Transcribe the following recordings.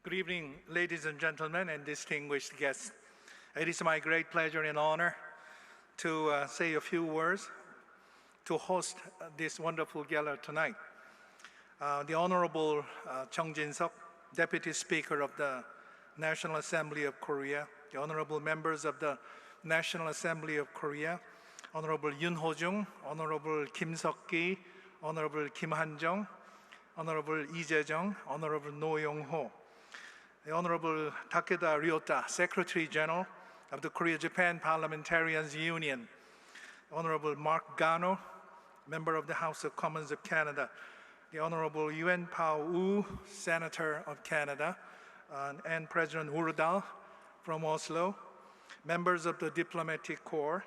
Good evening, ladies and gentlemen, and distinguished guests. It is my great pleasure and honor to say a few words to host this wonderful gala tonight. The Honorable Chung Jin-seok, Deputy Speaker of the National Assembly of Korea, the Honorable members of the National Assembly of Korea, Honorable Yoon Ho-jung, Honorable Kim Seok-ki, Honorable Kim Han-jung, Honorable Lee Jae-jung, Honorable No Yong-ho, the Honorable Takeda Ryota, Secretary General of the Korea-Japan Parliamentarians Union, Honorable Mark Gano, Member of the House of Commons of Canada, the Honorable Yuan Pao-woo, Senator of Canada, and President Urdal from Oslo, members of the Diplomatic Corps,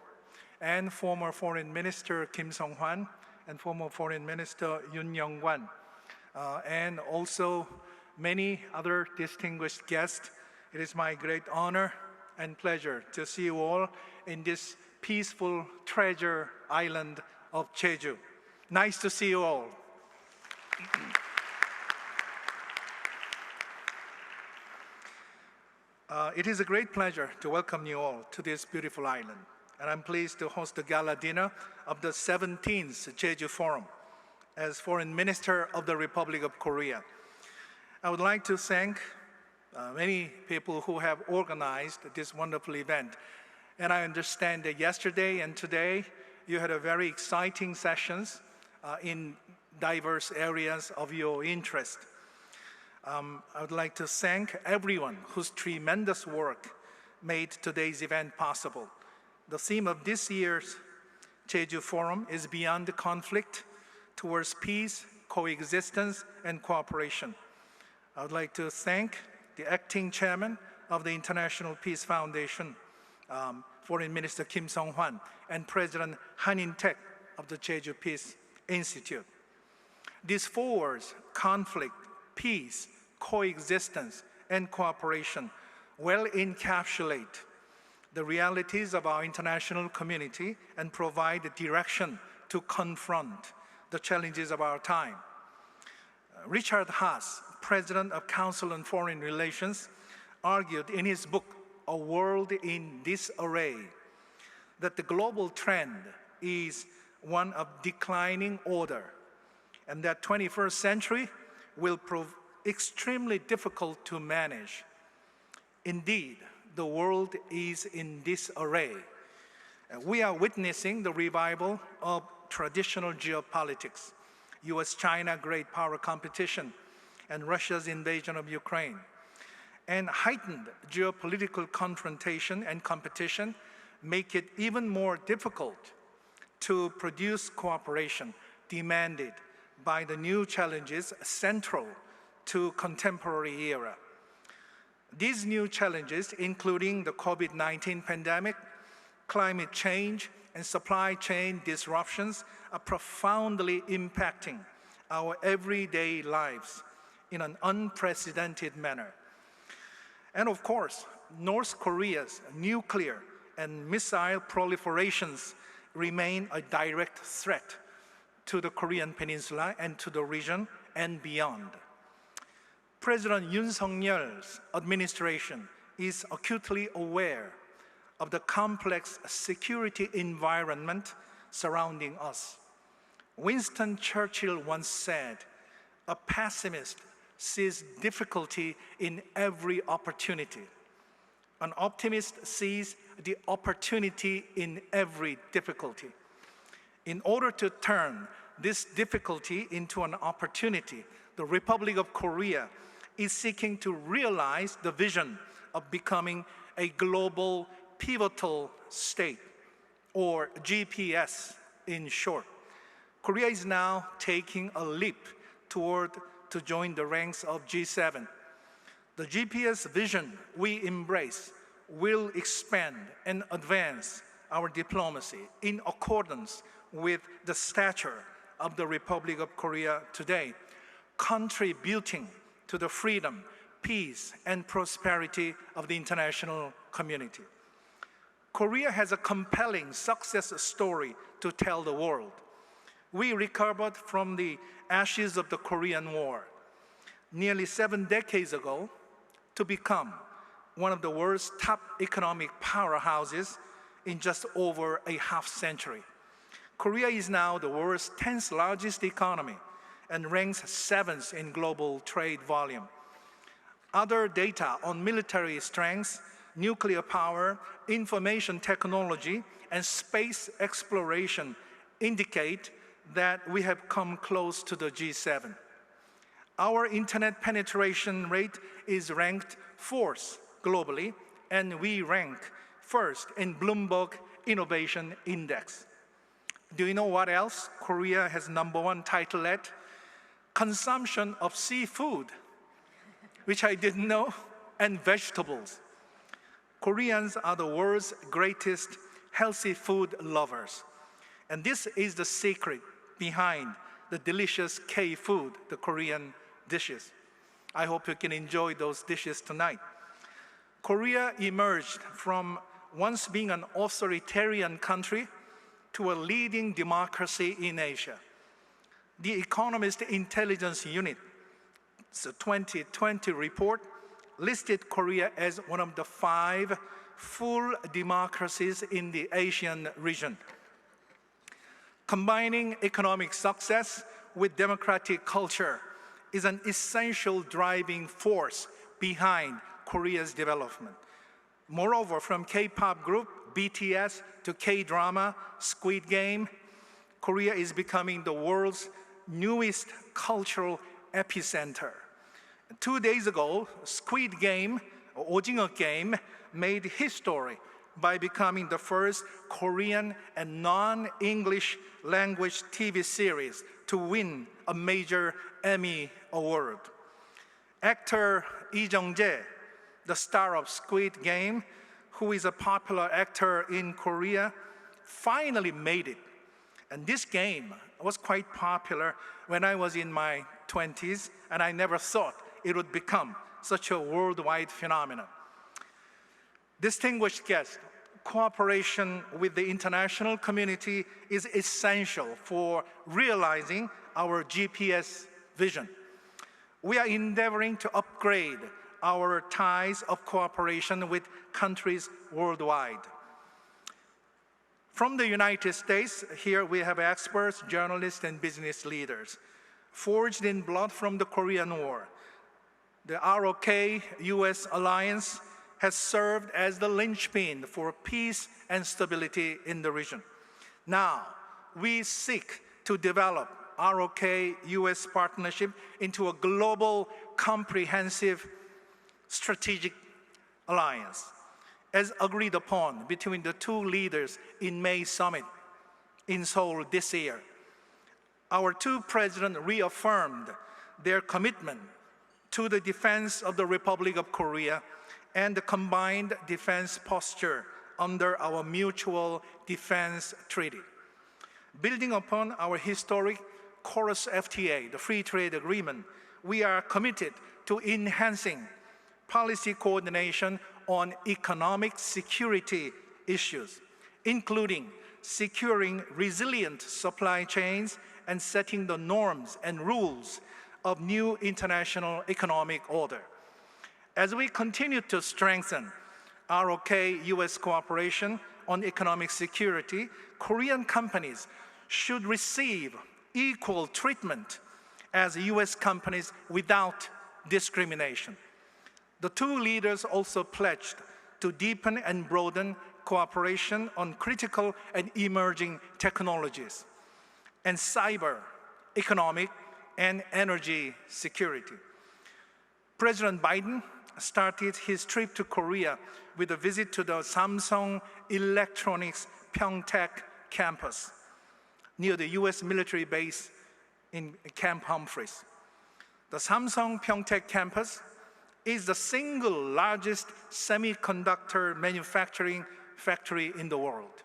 and former Foreign Minister Kim Song-hwan, and former Foreign Minister Yoon Young-kwan, and also many other distinguished guests. It is my great honor and pleasure to see you all in this peaceful treasure island of Jeju. Nice to see you all. It is a great pleasure to welcome you all to this beautiful island, and I'm pleased to host the gala dinner of the 17th Jeju Forum as Foreign Minister of the Republic of Korea. I would like to thank many people who have organized this wonderful event. And I understand that yesterday and today you had a very exciting sessions in diverse areas of your interest. I would like to thank everyone whose tremendous work made today's event possible. The theme of this year's Jeju Forum is Beyond Conflict, Towards Peace, Coexistence, and Cooperation. I would like to thank the acting chairman of the International Peace Foundation, Foreign Minister Kim Song-hwan, and President Han In-taek of the Jeju Peace Institute. These four words, conflict, peace, coexistence, and cooperation, well encapsulate the realities of our international community and provide the direction to confront the challenges of our time. Richard Haas, President of Council on Foreign Relations, argued in his book, A World in Disarray, that the global trend is one of declining order, and that 21st century will prove extremely difficult to manage. Indeed, the world is in disarray. We are witnessing the revival of traditional geopolitics, US-China great power competition, and Russia's invasion of Ukraine. And heightened geopolitical confrontation and competition make it even more difficult to produce cooperation demanded by the new challenges central to contemporary era. These new challenges, including the COVID-19 pandemic, climate change, and supply chain disruptions, are profoundly impacting our everyday lives in an unprecedented manner. And of course, North Korea's nuclear and missile proliferations remain a direct threat to the Korean Peninsula and to the region and beyond. President Yoon Suk-yeol's administration is acutely aware of the complex security environment surrounding us. Winston Churchill once said, "A pessimist sees difficulty in every opportunity. An optimist sees the opportunity in every difficulty." In order to turn this difficulty into an opportunity, the Republic of Korea is seeking to realize the vision of becoming a global pivotal state, or GPS in short. Korea is now taking a leap to join the ranks of G7. The GPS vision we embrace will expand and advance our diplomacy in accordance with the stature of the Republic of Korea today, contributing to the freedom, peace, and prosperity of the international community. Korea has a compelling success story to tell the world. We recovered from the ashes of the Korean War. Nearly 7 decades ago, to become one of the world's top economic powerhouses in just over a half century. Korea is now the world's 10th largest economy and ranks 7th in global trade volume. Other data on military strength, nuclear power, information technology, and space exploration indicate that we have come close to the G7. Our internet penetration rate is ranked 4th globally, and we rank 1st in Bloomberg Innovation Index. Do you know what else Korea has #1 title at? Consumption of seafood, which I didn't know, and vegetables. Koreans are the world's greatest healthy food lovers. And this is the secret behind the delicious K-food, the Korean dishes. I hope you can enjoy those dishes tonight. Korea emerged from once being an authoritarian country to a leading democracy in Asia. The Economist Intelligence Unit's 2020 report listed Korea as one of the 5 full democracies in the Asian region. Combining economic success with democratic culture is an essential driving force behind Korea's development. Moreover, from K-pop group BTS to K-drama, Squid Game, Korea is becoming the world's newest cultural epicenter. 2 days ago, Squid Game, or 오징어 Game, made history by becoming the first Korean and non-English language TV series to win a major Emmy Award. Actor Lee Jung-jae, the star of Squid Game, who is a popular actor in Korea, finally made it. And this game was quite popular when I was in my 20s, and I never thought it would become such a worldwide phenomenon. Distinguished guests, cooperation with the international community is essential for realizing our GPS vision. We are endeavoring to upgrade our ties of cooperation with countries worldwide. From the United States, here we have experts, journalists, and business leaders. Forged in blood from the Korean War, the ROK-US alliance has served as the linchpin for peace and stability in the region. Now, we seek to develop ROK-US partnership into a global, comprehensive, strategic alliance, as agreed upon between the 2 leaders in May summit in Seoul this year. Our 2 presidents reaffirmed their commitment to the defense of the Republic of Korea and the combined defense posture under our Mutual Defense Treaty. Building upon our historic Chorus FTA, the Free Trade Agreement, we are committed to enhancing policy coordination on economic security issues, including securing resilient supply chains and setting the norms and rules of new international economic order. As we continue to strengthen ROK-US cooperation on economic security, Korean companies should receive equal treatment as US companies without discrimination. The 2 leaders also pledged to deepen and broaden cooperation on critical and emerging technologies and cyber, economic, and energy security. President Biden started his trip to Korea with a visit to the Samsung Electronics Pyeongtaek campus near the US military base in Camp Humphreys. The Samsung Pyeongtaek campus is the single largest semiconductor manufacturing factory in the world.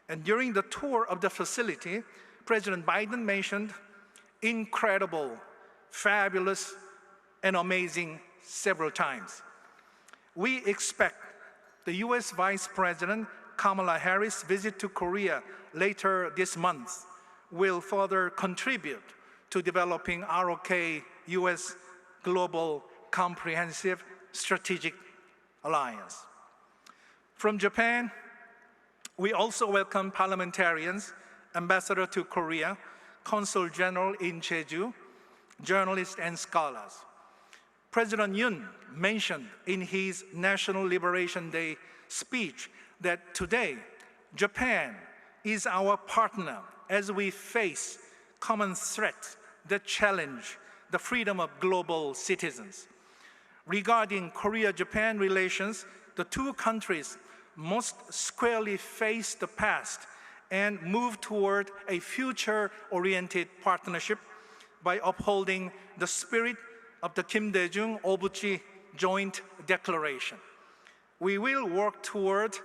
And during the tour of the facility, President Biden mentioned incredible, fabulous, and amazing several times. We expect the US Vice President Kamala Harris' visit to Korea later this month will further contribute to developing ROK-US global comprehensive strategic alliance. From Japan, we also welcome parliamentarians, ambassador to Korea, consul general in Jeju, journalists and scholars. President Yoon mentioned in his National Liberation Day speech that today, Japan is our partner as we face common threats that challenge the freedom of global citizens. Regarding Korea-Japan relations, the two countries must squarely face the past and move toward a future-oriented partnership by upholding the spirit of the Kim Dae-jung-Obuchi Joint Declaration. We will work toward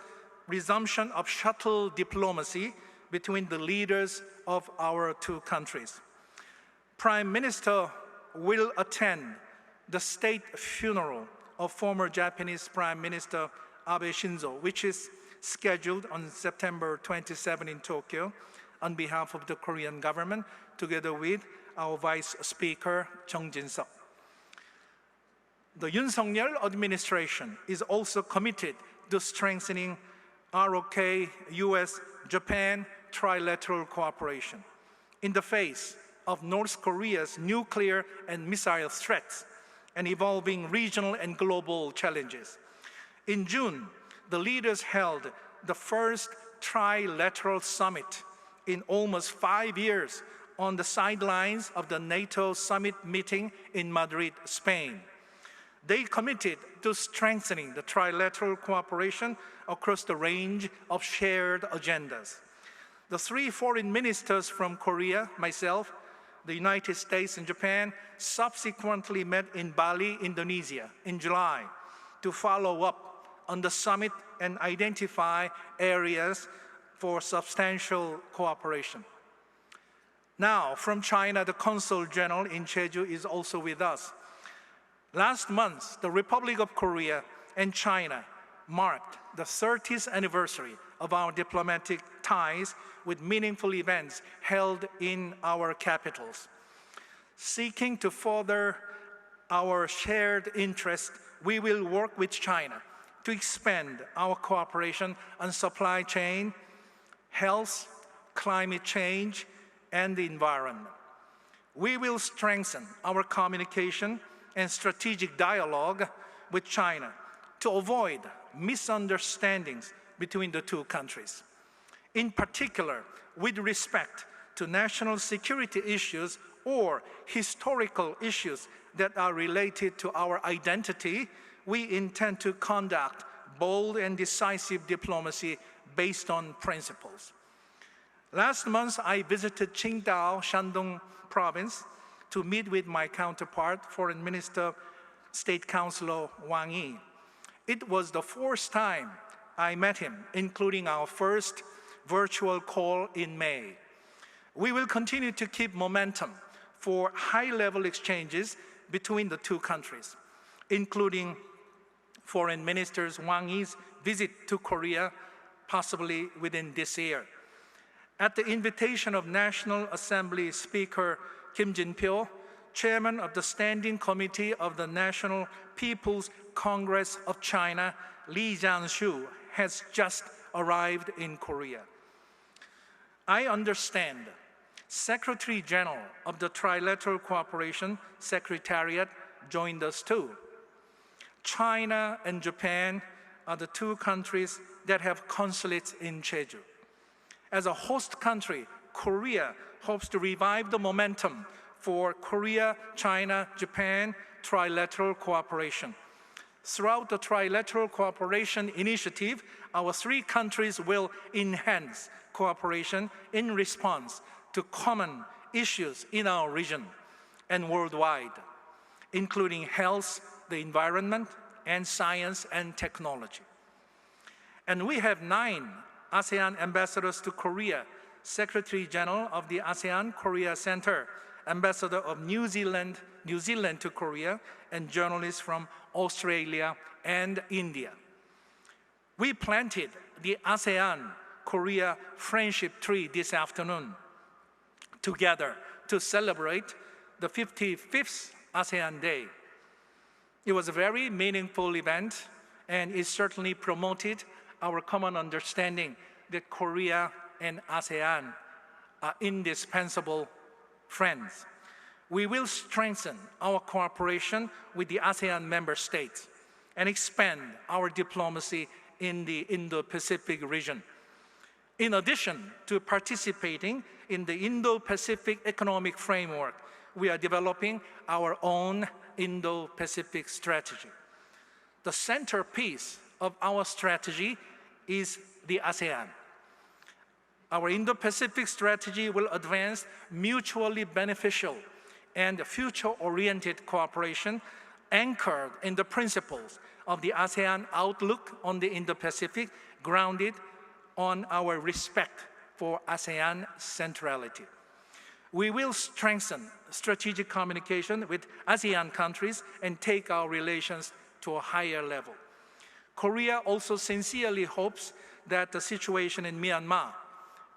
resumption of shuttle diplomacy between the leaders of our two countries. Prime Minister will attend the state funeral of former Japanese Prime Minister Abe Shinzo, which is scheduled on September 27 in Tokyo on behalf of the Korean government, together with our Vice Speaker, Chung Jin-seok. The Yoon Suk-yeol administration is also committed to strengthening ROK-US-Japan trilateral cooperation in the face of North Korea's nuclear and missile threats and evolving regional and global challenges. In June, the leaders held the first trilateral summit in almost 5 years on the sidelines of the NATO summit meeting in Madrid, Spain. They committed to strengthening the trilateral cooperation across the range of shared agendas. The three foreign ministers from Korea, myself, the United States and Japan subsequently met in Bali, Indonesia in July to follow up on the summit and identify areas for substantial cooperation. Now, from China, the Consul General in Jeju is also with us. Last month, the Republic of Korea and China marked the 30th anniversary of our diplomatic ties with meaningful events held in our capitals. Seeking to further our shared interest, we will work with China to expand our cooperation on supply chain, health, climate change, and the environment. We will strengthen our communication and strategic dialogue with China to avoid misunderstandings between the two countries. In particular, with respect to national security issues or historical issues that are related to our identity, we intend to conduct bold and decisive diplomacy based on principles. Last month, I visited Qingdao, Shandong province, to meet with my counterpart, Foreign Minister, State Councilor Wang Yi. It was the fourth time I met him, including our first virtual call in May. We will continue to keep momentum for high-level exchanges between the two countries, including Foreign Minister Wang Yi's visit to Korea, possibly within this year. At the invitation of National Assembly Speaker Kim Jin-pyo, Chairman of the Standing Committee of the National People's Congress of China, Li Jianshu, has just arrived in Korea. I understand Secretary General of the Trilateral Cooperation Secretariat joined us too. China and Japan are the two countries that have consulates in Jeju. As a host country, Korea hopes to revive the momentum for Korea, China, Japan trilateral cooperation. Throughout the Trilateral Cooperation Initiative, our three countries will enhance cooperation in response to common issues in our region and worldwide, including health, the environment, and science and technology. And we have 9 ASEAN ambassadors to Korea, Secretary General of the ASEAN Korea Center, Ambassador of New Zealand to Korea, and journalists from Australia and India. We planted the ASEAN-Korea Friendship Tree this afternoon together to celebrate the 55th ASEAN Day. It was a very meaningful event, and it certainly promoted our common understanding that Korea and ASEAN are indispensable friends. We will strengthen our cooperation with the ASEAN member states and expand our diplomacy in the Indo-Pacific region. In addition to participating in the Indo-Pacific Economic Framework, we are developing our own Indo-Pacific strategy. The centerpiece of our strategy is the ASEAN. Our Indo-Pacific strategy will advance mutually beneficial and future-oriented cooperation anchored in the principles of the ASEAN outlook on the Indo-Pacific, grounded on our respect for ASEAN centrality. We will strengthen strategic communication with ASEAN countries and take our relations to a higher level. Korea also sincerely hopes that the situation in Myanmar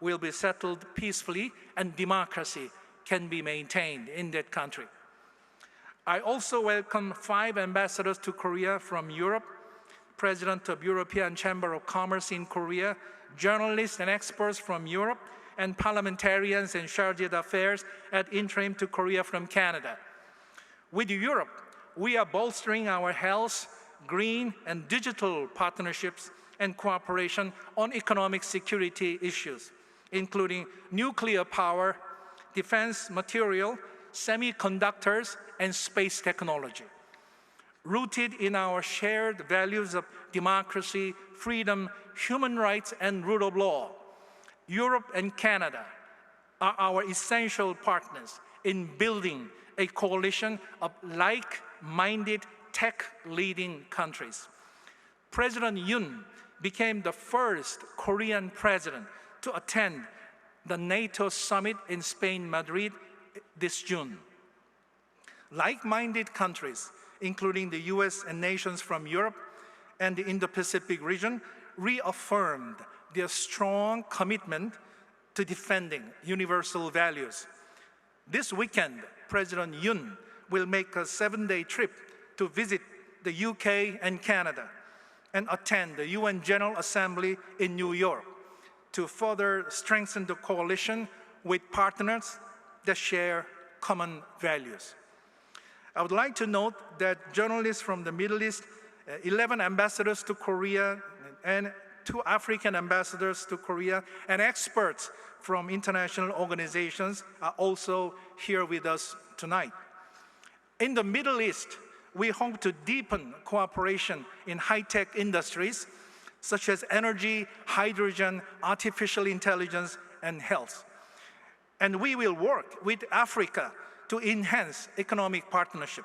will be settled peacefully and democracy can be maintained in that country. I also welcome 5 ambassadors to Korea from Europe, President of European Chamber of Commerce in Korea, journalists and experts from Europe, and parliamentarians and chargé d'affaires at interim to Korea from Canada. With Europe, we are bolstering our health, green, and digital partnerships and cooperation on economic security issues, including nuclear power, defense material, semiconductors, and space technology. Rooted in our shared values of democracy, freedom, human rights, and rule of law, Europe and Canada are our essential partners in building a coalition of like-minded tech-leading countries. President Yoon became the first Korean president to attend the NATO summit in Spain, Madrid, this June. Like-minded countries, including the US and nations from Europe and the Indo-Pacific region, reaffirmed their strong commitment to defending universal values. This weekend, President Yoon will make a 7-day trip to visit the UK and Canada and attend the UN General Assembly in New York to further strengthen the coalition with partners that share common values. I would like to note that journalists from the Middle East, 11 ambassadors to Korea, and 2 African ambassadors to Korea, and experts from international organizations are also here with us tonight. In the Middle East, we hope to deepen cooperation in high-tech industries such as energy, hydrogen, artificial intelligence, and health. And we will work with Africa to enhance economic partnership,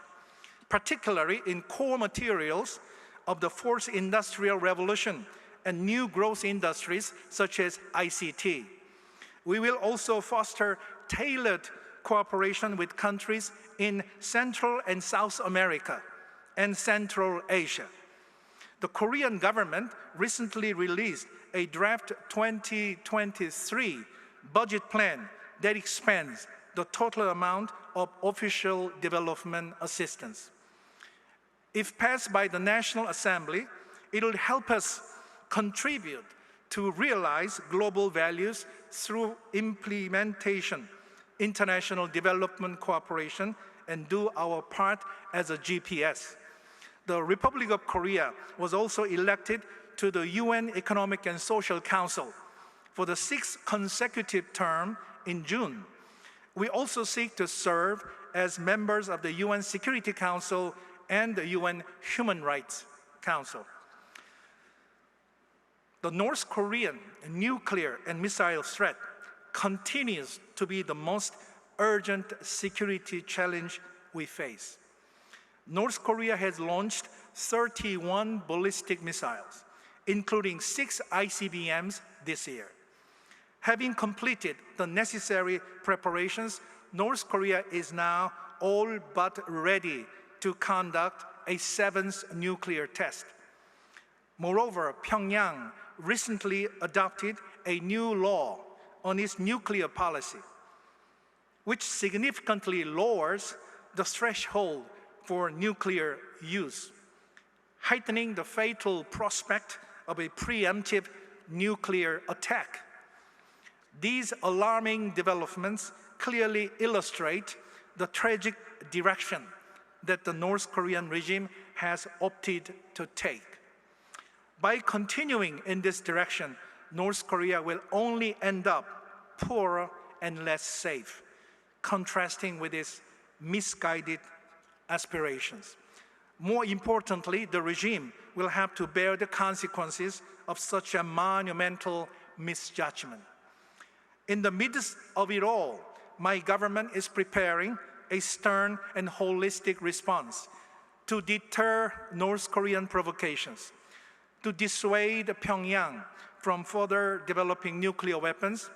particularly in core materials of the fourth industrial revolution and new growth industries such as ICT. We will also foster tailored cooperation with countries in Central and South America and Central Asia. The Korean government recently released a draft 2023 budget plan that expands the total amount of official development assistance. If passed by the National Assembly, it will help us contribute to realize global values through implementation, international development cooperation, and do our part as a GPS. The Republic of Korea was also elected to the UN Economic and Social Council for the 6th consecutive term in June. We also seek to serve as members of the UN Security Council and the UN Human Rights Council. The North Korean nuclear and missile threat continues to be the most urgent security challenge we face. North Korea has launched 31 ballistic missiles, including 6 ICBMs this year. Having completed the necessary preparations, North Korea is now all but ready to conduct a 7th nuclear test. Moreover, Pyongyang recently adopted a new law on its nuclear policy, which significantly lowers the threshold for nuclear use, heightening the fatal prospect of a preemptive nuclear attack. These alarming developments clearly illustrate the tragic direction that the North Korean regime has opted to take. By continuing in this direction, North Korea will only end up poorer and less safe, contrasting with its misguided aspirations. More importantly, the regime will have to bear the consequences of such a monumental misjudgment. In the midst of it all, my government is preparing a stern and holistic response to deter North Korean provocations, to dissuade Pyongyang from further developing nuclear weapons,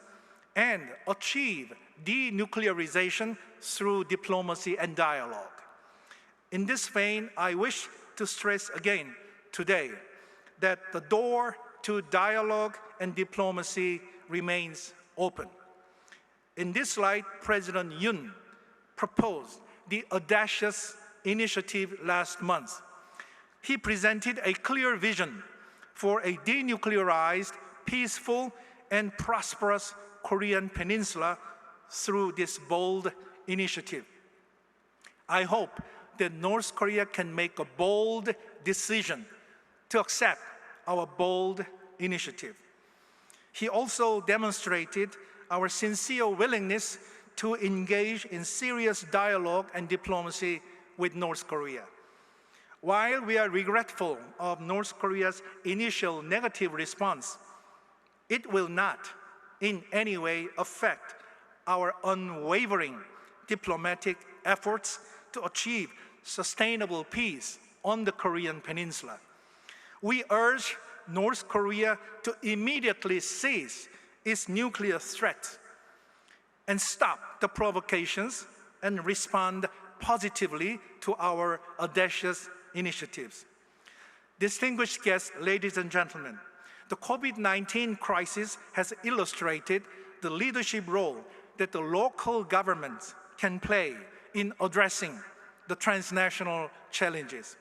and achieve denuclearization through diplomacy and dialogue. In this vein, I wish to stress again today that the door to dialogue and diplomacy remains open. In this light, President Yoon proposed the Audacious initiative last month. He presented a clear vision for a denuclearized, peaceful, and prosperous Korean peninsula through this bold initiative. I hope that North Korea can make a bold decision to accept our bold initiative. He also demonstrated our sincere willingness to engage in serious dialogue and diplomacy with North Korea. While we are regretful of North Korea's initial negative response, it will not in any way affect our unwavering diplomatic efforts to achieve sustainable peace on the Korean peninsula. We urge North Korea to immediately cease its nuclear threat and stop the provocations and respond positively to our audacious initiatives. Distinguished guests, ladies and gentlemen, the COVID-19 crisis has illustrated the leadership role that the local governments can play in addressing the transnational challenges.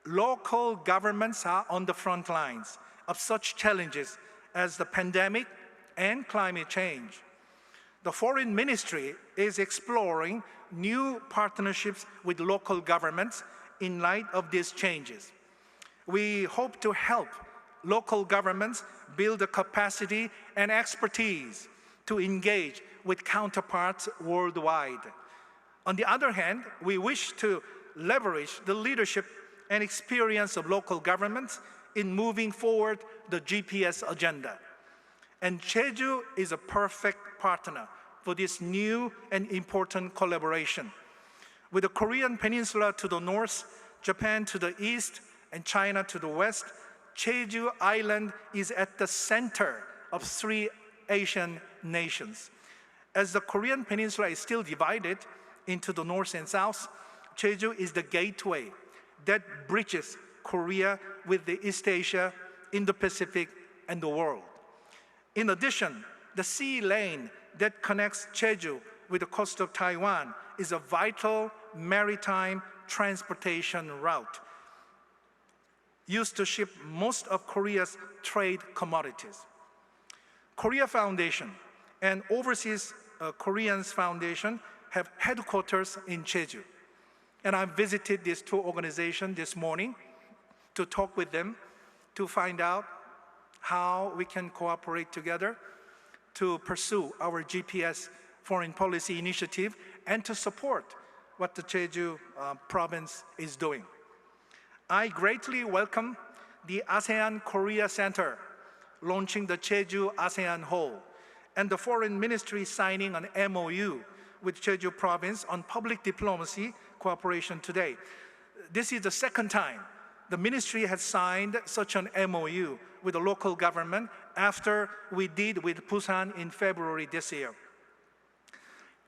Local governments are on the front lines of such challenges as the pandemic and climate change. The Foreign Ministry is exploring new partnerships with local governments in light of these changes. We hope to help local governments build the capacity and expertise to engage with counterparts worldwide. On the other hand, we wish to leverage the leadership and experience of local governments in moving forward the GPS agenda. And Jeju is a perfect partner for this new and important collaboration. With the Korean Peninsula to the north, Japan to the east, and China to the west, Jeju Island is at the center of 3 Asian nations. As the Korean Peninsula is still divided into the north and south, Jeju is the gateway that bridges Korea with the East Asia, Indo-Pacific, and the world. In addition, the sea lane that connects Jeju with the coast of Taiwan is a vital maritime transportation route used to ship most of Korea's trade commodities. Korea Foundation and Overseas Koreans Foundation have headquarters in Jeju. And I visited these 2 organizations this morning to talk with them to find out how we can cooperate together to pursue our GPS foreign policy initiative and to support what the Jeju province is doing. I greatly welcome the ASEAN Korea Center launching the Jeju ASEAN Hall and the Foreign Ministry signing an MOU with Jeju province on public diplomacy cooperation today. This is the second time the ministry has signed such an MOU with the local government after we did with Busan in February this year.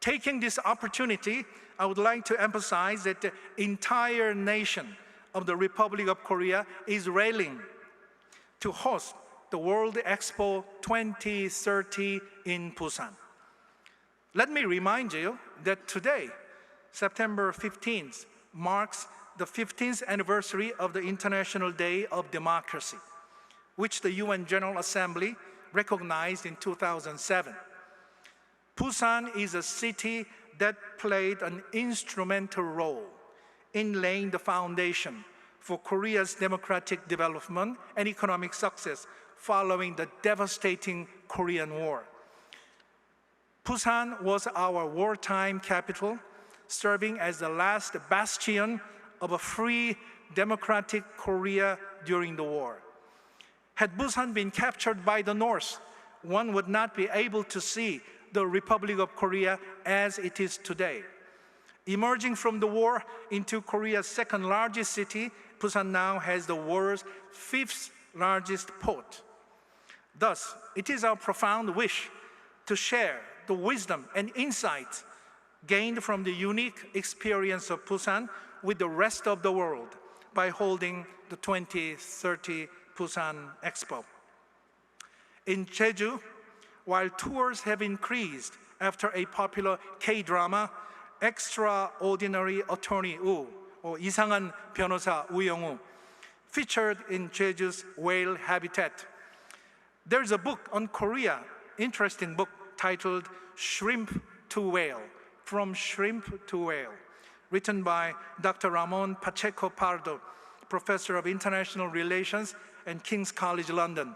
Taking this opportunity, I would like to emphasize that the entire nation of the Republic of Korea is rallying to host the World Expo 2030 in Busan. Let me remind you that today, September 15th, marks the 15th anniversary of the International Day of Democracy, which the UN General Assembly recognized in 2007. Busan is a city that played an instrumental role in laying the foundation for Korea's democratic development and economic success following the devastating Korean War. Busan was our wartime capital, serving as the last bastion of a free, democratic Korea during the war. Had Busan been captured by the North, one would not be able to see the Republic of Korea as it is today. Emerging from the war into Korea's second largest city, Busan now has the world's 5th largest port. Thus, it is our profound wish to share the wisdom and insights gained from the unique experience of Busan with the rest of the world by holding the 2030 Busan Expo. In Jeju, while tours have increased after a popular K-drama, Extraordinary Attorney Woo, or 이상한 변호사 우영우, featured in Jeju's whale habitat. There's a book on Korea, interesting book titled Shrimp to Whale, From Shrimp to Whale, written by Dr. Ramon Pacheco Pardo, Professor of International Relations at King's College London.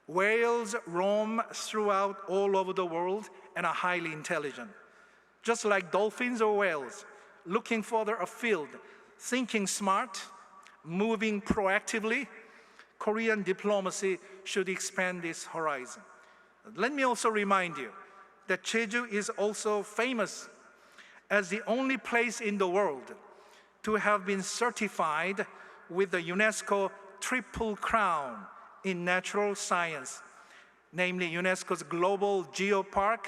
Whales roam throughout all over the world and are highly intelligent. Just like dolphins or whales, looking further afield, thinking smart, moving proactively, Korean diplomacy should expand its horizon. Let me also remind you that Jeju is also famous as the only place in the world to have been certified with the UNESCO Triple Crown in natural science, namely UNESCO's Global Geopark,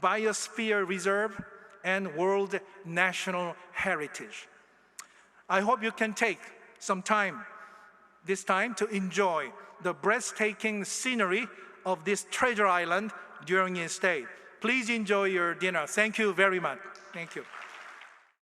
Biosphere Reserve, and World National Heritage. I hope you can take some time this time to enjoy the breathtaking scenery of this treasure island during your stay. Please enjoy your dinner. Thank you very much. Thank you.